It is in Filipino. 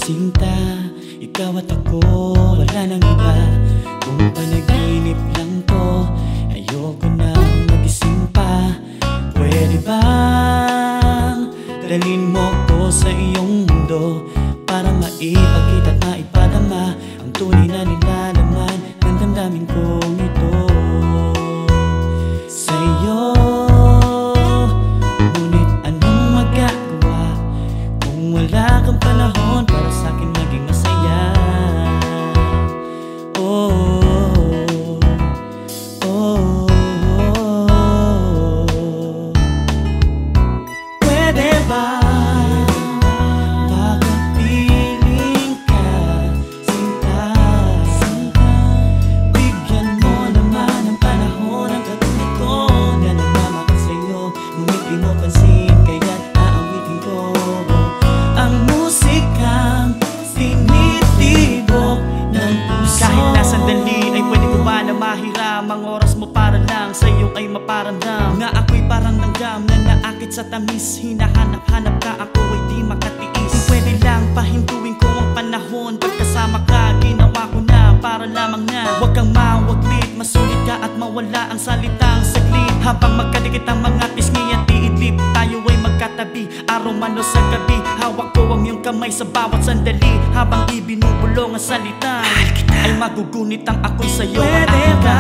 Sinta, ikaw at ako, wala nang iba. Kung panaginip lang to, ayoko nang magising pa. Pwede bang dalhin mo ko sa iyong mundo, para maipakita at maipadama ang tunay na nilalaman ng damdamin kong ito sa'yo. Ngunit anong magagawa kung wala kang panahon para sa'kin maging masaya? Pwede ba makapiling ka, Sinta? Bigyan mo naman ng panahon ang katulad ko na nagmamahal sa'yo, ngunit di mo pansin, kaya't aawitin ko ang musikang tinitibok ng puso. Kahit na sandali ay pwede ko ba na mahiram ang oras mo para lang sa'yo ay maparamdam na ako'y parang langgam na naakit sa tamis. Hinahanap-hanap ka, ako ay di makatiis. Kung pwede lang pahintuin ko ang panahon, pagkasama ka ginawa ko na para lamang na huwag kang mawaglit, masulit ka at mawala ang salitang saglit. Habang magkadikit ang mga pisngi at iidlip, tayo ay magkatabi araw man o sa gabi. Hawak ko ang iyong kamay sa bawat sandali, habang ibinubulong ang salita ay magugunit ang ako'y sa'yo. Pwede ba